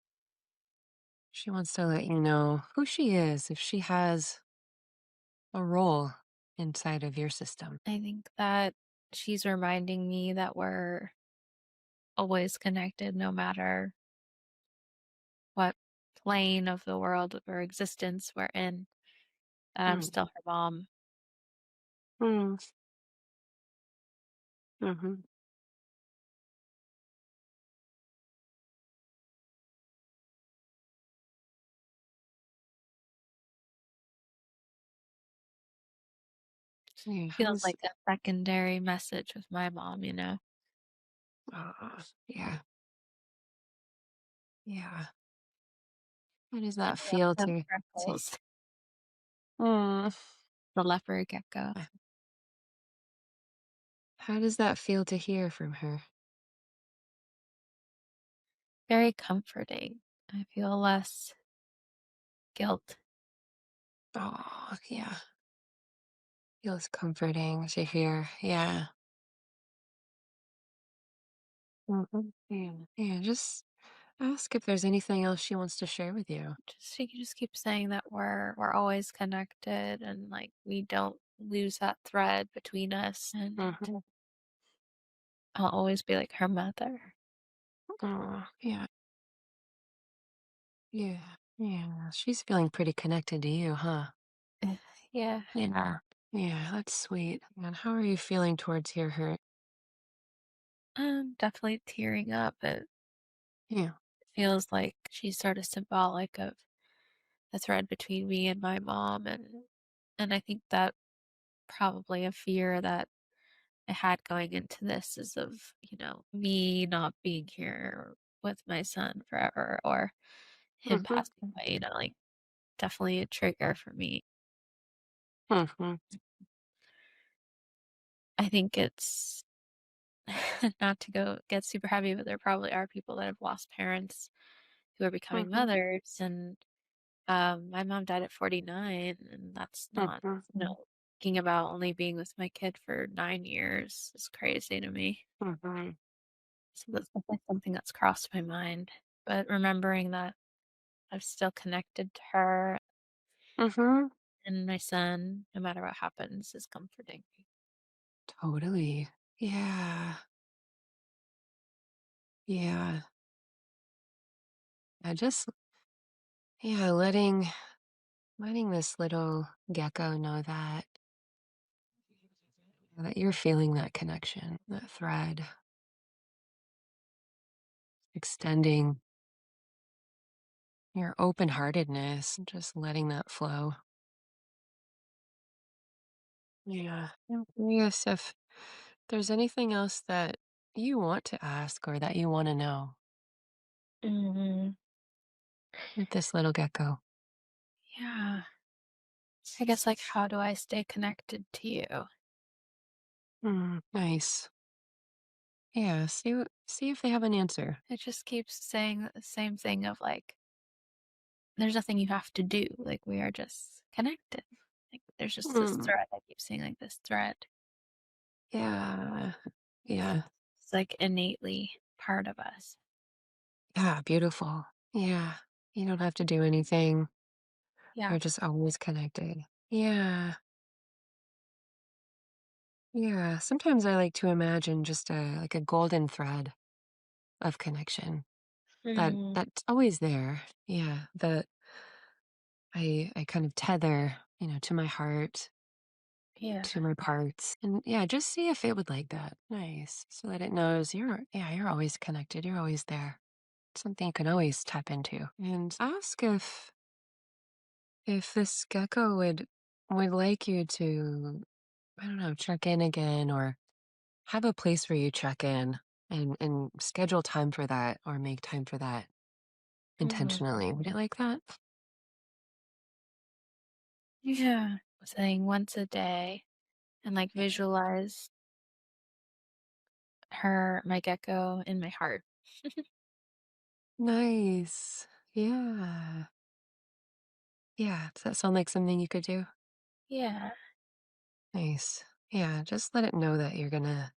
she wants to let you know who she is, if she has a role inside of your system. I think that she's reminding me that we're always connected no matter what plane of the world or existence we're in, that I'm Mm. still her mom. Mm. Mm-hmm. Yeah, Feels like a secondary message with my mom, you know? yeah, yeah. How does And that we also feel have to freckles, mm, the leopard gecko. how does that feel to hear from her? Very comforting. I feel less guilt. Oh, yeah. Feels comforting to hear. Yeah. Mhm. Yeah. Yeah. Just ask if there's anything else she wants to share with you. Just she just keeps saying that we're always connected and like we don't lose that thread between us, and Hmm. I'll always be like her mother. Oh, yeah. Yeah. Yeah. She's feeling pretty connected to you, huh? Yeah. Yeah. Yeah. That's sweet. And how are you feeling towards her? I'm definitely tearing up. It Yeah. feels like she's sort of symbolic of the thread between me and my mom, and I think that probably a fear that I had going into this is of, me not being here with my son forever or him Hmm. passing away, like definitely a trigger for me. Hmm. I think it's not to go get super heavy, but there probably are people that have lost parents who are becoming Hmm. mothers. And my mom died at 49, and that's not, Hmm. thinking about only being with my kid for 9 years is crazy to me. Hmm. So that's definitely something that's crossed my mind. But remembering that I'm still connected to her Hmm. and my son, no matter what happens, is comforting. Totally. Yeah. Yeah. I just yeah, letting this little gecko know that you're feeling that connection, that thread, extending your open-heartedness, just letting that flow. Yeah. I'm curious if there's anything else that you want to ask or that you want to know. Mhm. with this little gecko. Yeah. I guess, like, how do I stay connected to you? Nice. Yeah, see if they have an answer. It just keeps saying the same thing of like, there's nothing you have to do. Like, we are just connected. Like, there's just this Mm, thread. I keep seeing like this thread. yeah. Yeah. It's like innately part of us. Yeah, beautiful. Yeah. You don't have to do anything. Yeah. You're just always connected. Yeah. Yeah. Sometimes I like to imagine just a like a golden thread of connection Mm, that's always there. Yeah. That I kind of tether, to my heart, yeah. to my parts. And yeah, just see if it would like that. Nice. So that it knows you're always connected. You're always there. Something you can always tap into. And ask if this gecko would like you to, I don't know, check in again or have a place where you check in and schedule time for that or make time for that Mm, intentionally. Would it like that? yeah. Saying once a day and like visualize her, my gecko, in my heart. Nice. Yeah. Yeah. Does that sound like something you could do? Yeah. Nice. Yeah. Just let it know that you're gonna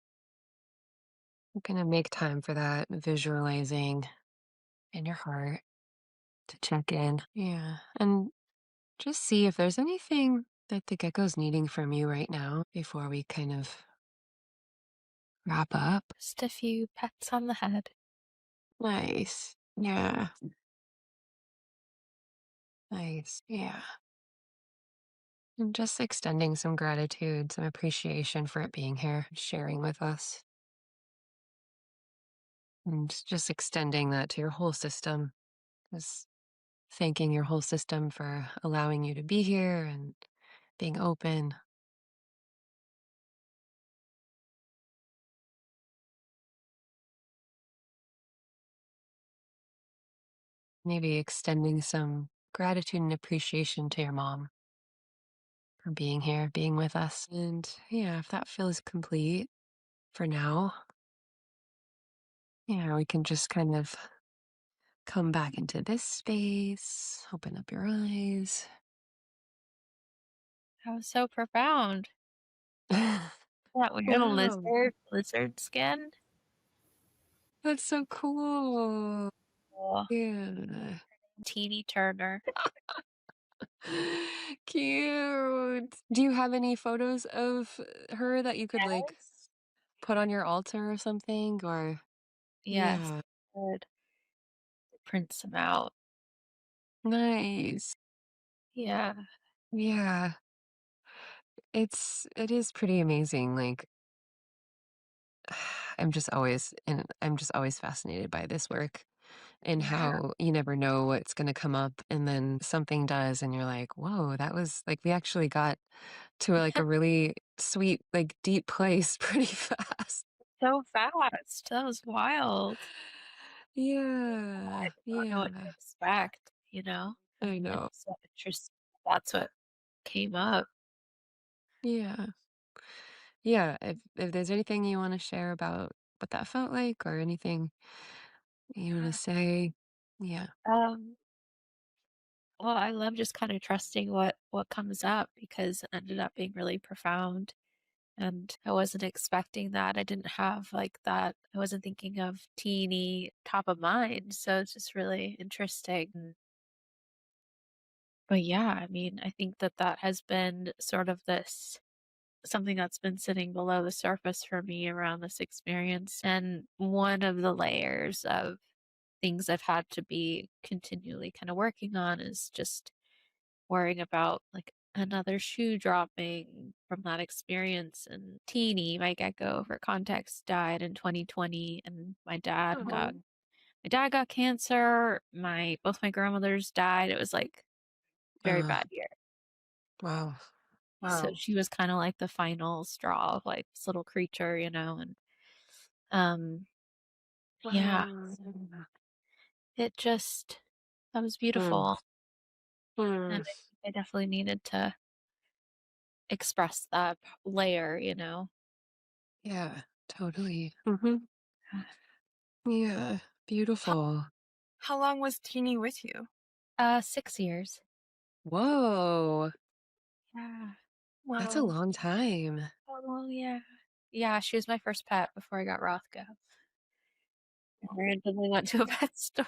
make time for that visualizing in your heart to check in. Yeah. And just see if there's anything that the gecko's needing from you right now before we kind of wrap up. Just a few pats on the head. Nice. Yeah. Nice. Yeah. And just extending some gratitude, some appreciation for it being here, sharing with us, and just extending that to your whole system. Just thanking your whole system for allowing you to be here and being open. Maybe extending some gratitude and appreciation to your mom for being here, being with us. And yeah, if that feels complete for now, yeah, we can just kind of come back into this space, open up your eyes. That was so profound. That weird Wow, lizard skin. that's so cool. Oh, Yeah. Teeny Turner. Cute. Do you have any photos of her that you could like Yes. put on your altar or something? Or Yes. yeah, Good. Print some out. nice. Yeah. Yeah, it is pretty amazing. Like I'm just always fascinated by this work and Yeah. how you never know what's going to come up and then something does and you're like, "Whoa, that was like we actually got to like a really sweet like deep place pretty fast." So fast. That was wild. I Yeah. did not know what to Yeah. expect, you know? I And know. so interesting. That's what came up. Yeah. Yeah, if there's anything you want to share about what that felt like or anything you want to say. Yeah. Um, well, I love just kind of trusting what comes up because it ended up being really profound. And I wasn't expecting that. I didn't have like that. I wasn't thinking of teeny top of mind. So it's just really interesting. But yeah, I mean, I think that that has been sort of this something that's been sitting below the surface for me around this experience. And one of the layers of things I've had to be continually kind of working on is just worrying about like another shoe dropping from that experience. And Teeny, my gecko, for context, died in 2020, and Oh. my dad got cancer. My both my grandmothers died. It was like very Uh, bad year. wow. So Wow. she was kind of like the final straw of like this little creature, and um yeah, Wow. it just That was Mm, beautiful. And mm. I definitely needed to express that layer, Yeah, totally. Yeah, How, beautiful. how long was Teeny with you? 6 years. Whoa, Yeah. that's a Wow. long time. Oh, yeah. Yeah, she was my first pet before I got Rothko. I randomly went to a pet store.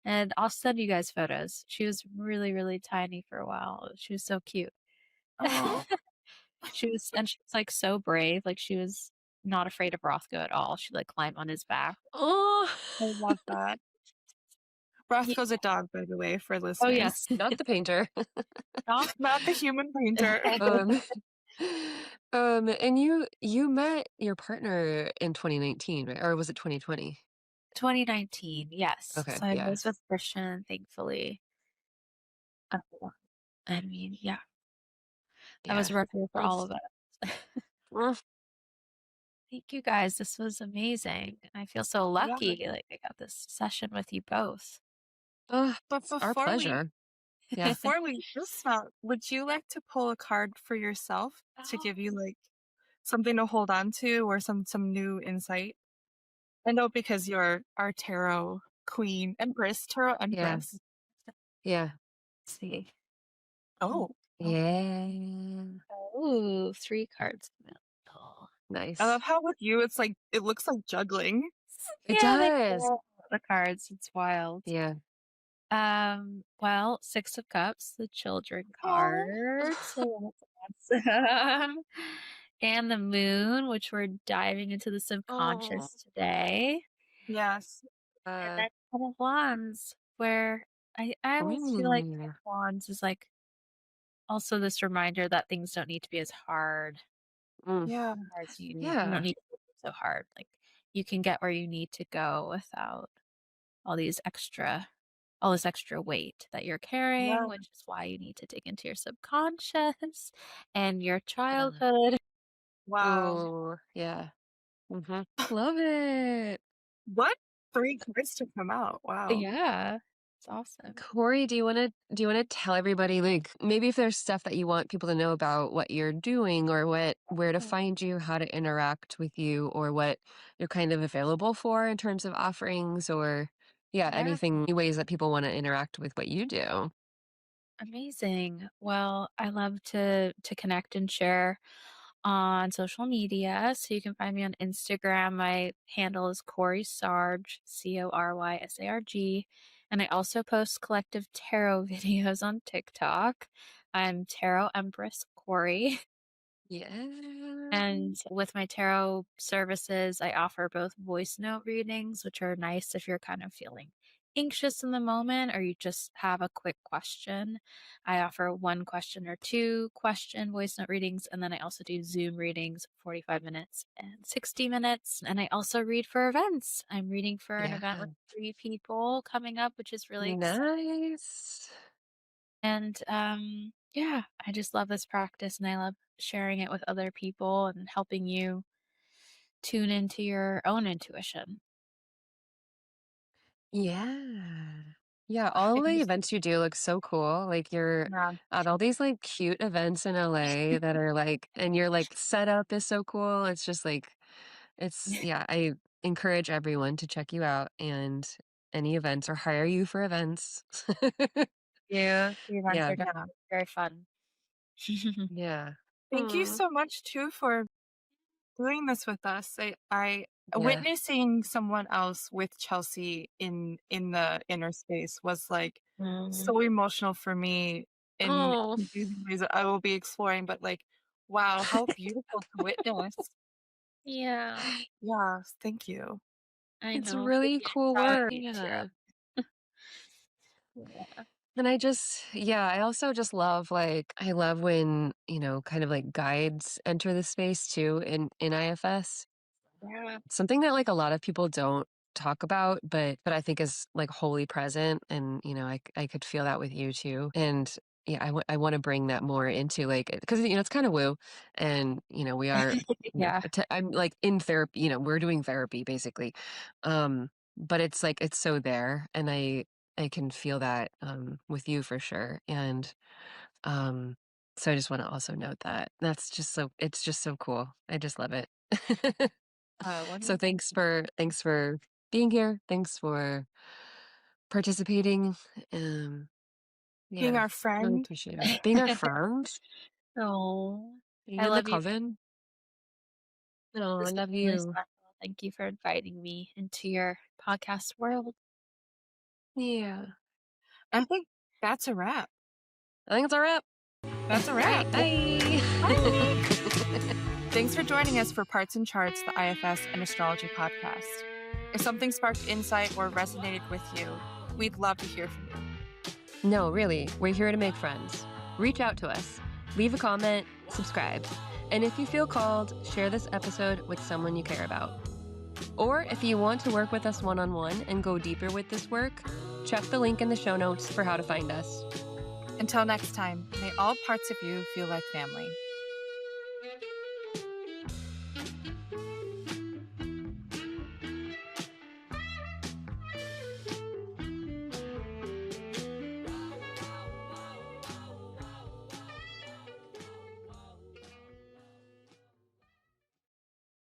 And I'll send you guys photos. She was really, really tiny for a while. She was so cute. Oh, She was like so brave. Like she was not afraid of Rothko at all. She'd like climb on his back. Oh, I love that. Yeah. Roscoe's a dog, by the way, for Oh listeners. yes. not the painter. Not the human painter. Um, and you met your partner in 2019, right? Or was it 2020? 2019, yes. Okay, So I yeah, was with Christian, thankfully. Uh, I mean, yeah, that was yeah. a rough year for all That's of us. mm, Thank you guys. This was amazing. I feel so Yeah. lucky. Like I got this session with you both. But it's our pleasure. Yeah. before we dismount, would you like to pull a card for yourself to Oh, give you like something to hold on to or some new insight? I know because you're our tarot queen, Empress, tarot Yeah. Empress. Yeah. let's see. Oh, Yeah. Oh, 3 cards. Oh. I Nice. love how with you it's like it looks like juggling. It Yeah, they does. pull the cards. It's wild. Yeah. Well, 6 of Cups, the children Oh, card. So that's awesome. And the Moon, which we're diving into the Oh. subconscious today. yes. And Uh, then Ten of Wands, where I always feel like Ten mm, of Wands is like also this reminder that things don't need to be as mm, Yeah. as you don't yeah. need to work so hard. Like you can get where you need to go without all these extra all this extra weight that you're carrying, Yeah. which is why you need to dig into your subconscious and your Yeah. childhood. Wow. Oh, yeah. Love it. What three cards to come out? Wow. Yeah, it's awesome. Corey, do you wanna tell everybody, like, maybe if there's stuff that you want people to know about what you're doing or where to find you, how to interact with you, or what you're kind of available for in terms of offerings or yeah, Yeah, anything ways that people wanna interact with what you do? amazing. Well, I love to connect and share on social media. So you can find me on Instagram. My handle is Cory Sarge, CorySarg. And I also post collective tarot videos on TikTok. I'm Tarot Empress Cory. Yeah. And with my tarot services, I offer both voice note readings, which are nice if you're kind of feeling anxious in the moment or you just have a quick question. I offer 1 question or 2 question voice note readings. And then I also do Zoom readings, 45 minutes and 60 minutes. And I also read for events. I'm reading for an Yeah. event with 3 people coming up, which is really exciting. Nice. And yeah, I just love this practice and I love sharing it with other people and helping you tune into your own intuition. Yeah. Yeah, all the events you do look so cool. Like you're Yeah. at all these like cute events in LA that are like and your like setup is so cool. It's just like it's yeah, I encourage everyone to check you out and any events or hire you for events. Yeah, the events Yeah. are Yeah. definitely very fun. Yeah. Thank you Hmm. so much too for doing this with us. I Yeah. witnessing someone else with Chelsea in the inner space was like Mm. so emotional for me in Oh, confusing ways that I will be exploring, but like, wow, how beautiful to witness. Yeah, Yes, thank you. I it's know. Thank really you cool for allowing work. me to Yeah. share. Yeah. And I just yeah, I also just love, like I love when, kind of like guides enter the space too in IFS. Yeah. Something that like a lot of people don't talk about, but I think is like wholly present and, I could feel that with you too. And yeah, I want to bring that more into like because it's kind of woo and we are Yeah. I'm like in therapy, we're doing therapy basically. But it's like it's so there and I can feel that with you for sure. And so I just want to also note that it's just so cool. I just love it. So Wonderful. thanks for being here. Thanks for participating. Um, Being yeah, our really friend. appreciate it. Being our friend, Oh, being I in the love you. coven. Oh, I This was love really you. special. Thank you for inviting me into your podcast world. Yeah. I think that's a wrap. I think it's a wrap. That's a All right, wrap. bye. Bye. Thanks for joining us for Parts and Charts, the IFS and Astrology podcast. If something sparked insight or resonated with you, we'd love to hear from you. No, really, we're here to make friends. Reach out to us, leave a comment, subscribe. And if you feel called, share this episode with someone you care about. Or if you want to work with us one-on-one and go deeper with this work, check the link in the show notes for how to find us. Until next time, may all parts of you feel like family.